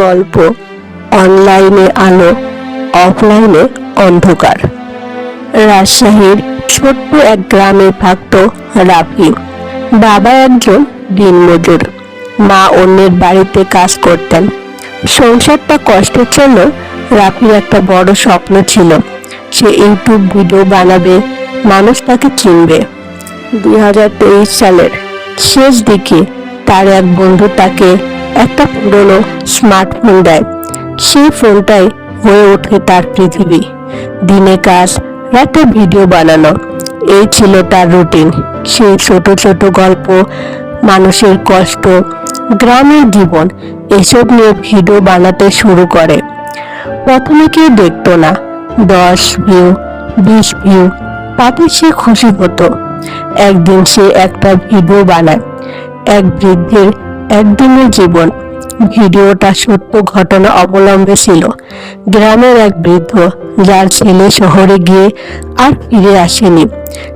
গল্প অনলাইনে আলো, অফলাইনে অন্ধকার। রাজশাহীর ছোট্ট এক গ্রামে থাকত রাফি। বাবা একজন দিনমজুর, মা অন্যের বাড়িতে কাজ করতেন। সংসারটা কষ্টের জন্য রাফির একটা বড় স্বপ্ন ছিল, সে ইউটিউব ভিডিও বানাবে, মানুষ তাকে চিনবে। 2023 সালের শেষ দিকে তার এক বন্ধু তাকে একটা পুরনো স্মার্টফোন দেয়। সেই ফোনটাই হয়ে ওঠে তার পৃথিবী। দিনে কাজ, রাতে ভিডিও বানানো, এই ছিল তার রুটিন। সেই ছোট ছোট গল্প, মানুষের কষ্ট, গ্রামের জীবন, এসব নিয়ে ভিডিও বানাতে শুরু করে। প্রথমে কেউ দেখতো না, 10 ভিউ, 20 ভিউ, তাতে সে খুশি হতো। একদিন সে একটা ভিডিও বানায়, এক বৃদ্ধের একদিনের জীবন। ভিডিওটা সত্য ঘটনা অবলম্বনে ছিল। গ্রামের এক বৃদ্ধ, যার ছেলে শহরে গিয়ে আর ফিরে আসেনি।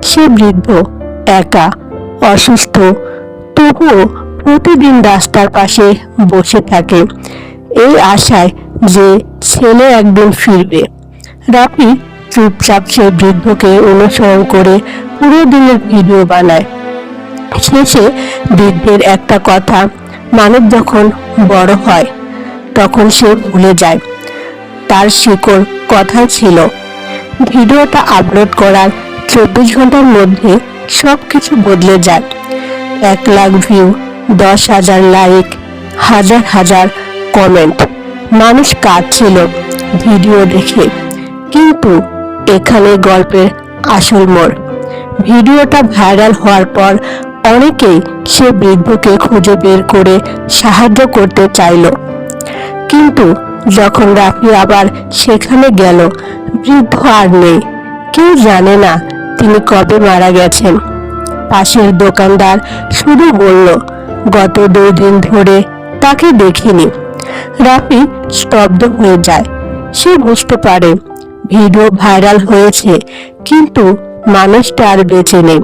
সে বৃদ্ধ একা, অসুস্থ, তবুও প্রতিদিন রাস্তার পাশে বসে থাকে, এই আশায় যে ছেলে একদিন ফিরবে। রাফি চুপচাপ সে বৃদ্ধকে অনুসরণ করে পুরো দিনের ভিডিও বানায়। শেষে বৃদ্ধের একটা কথা, মানুষ যখন বড় হয় তখন সে ভুলে যায়, তার শিকড় কথাই ছিল। ভিডিওটা আপলোড করার 24 ঘন্টার মধ্যে সবকিছু বদলে যায়। 1 লাখ ভিউ, 10,000 লাইক, হাজার হাজার কমেন্ট। মানুষ কাঁদছিল ভিডিও দেখে। কিন্তু এখানে গল্পের আসল মোড়। ভিডিওটা ভাইরাল হওয়ার পর অনেকেই সে বৃদ্ধকে খুঁজে বের করে সাহায্য করতে চাইল। কিন্তু যখন রাফি আবার সেখানে গেল, বৃদ্ধ আর নেই। কেউ জানে না তিনি কবে মারা গেছেন। পাশের দোকানদার শুধু বলল, গত 2 দিন ধরে তাকে দেখিনি। রাফি স্তব্ধ হয়ে যায়। সে বুঝতে পারে ভিডিও ভাইরাল হয়েছে, কিন্তু মানুষটা আর বেঁচে নেই।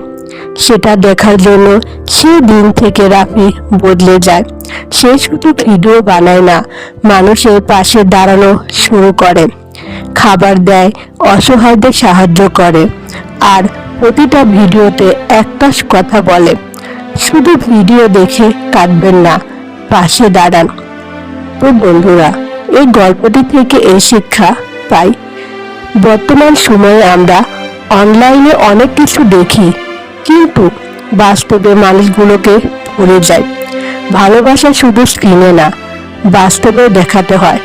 সেটা দেখার জন্য সে দিন থেকে রাফি বদলে যায়। সে শুধু ভিডিও বানায় না, মানুষের পাশে দাঁড়ানো শুরু করে, খাবার দেয়, অসহায়দের সাহায্য করে, আর প্রতিটা ভিডিওতে একটা কথা বলে, শুধু ভিডিও দেখে কাঁদবেন না, পাশে দাঁড়ান। তো বন্ধুরা, এই গল্পটি থেকে এই শিক্ষা পাই, বর্তমান সময়ে আমরা অনলাইনে অনেক কিছু দেখি, কিন্তু বাস্তবে মানুষগুলোকে ভুলে যাই। ভালোবাসা শুধু স্ক্রিনে না, বাস্তবে দেখাতে হয়।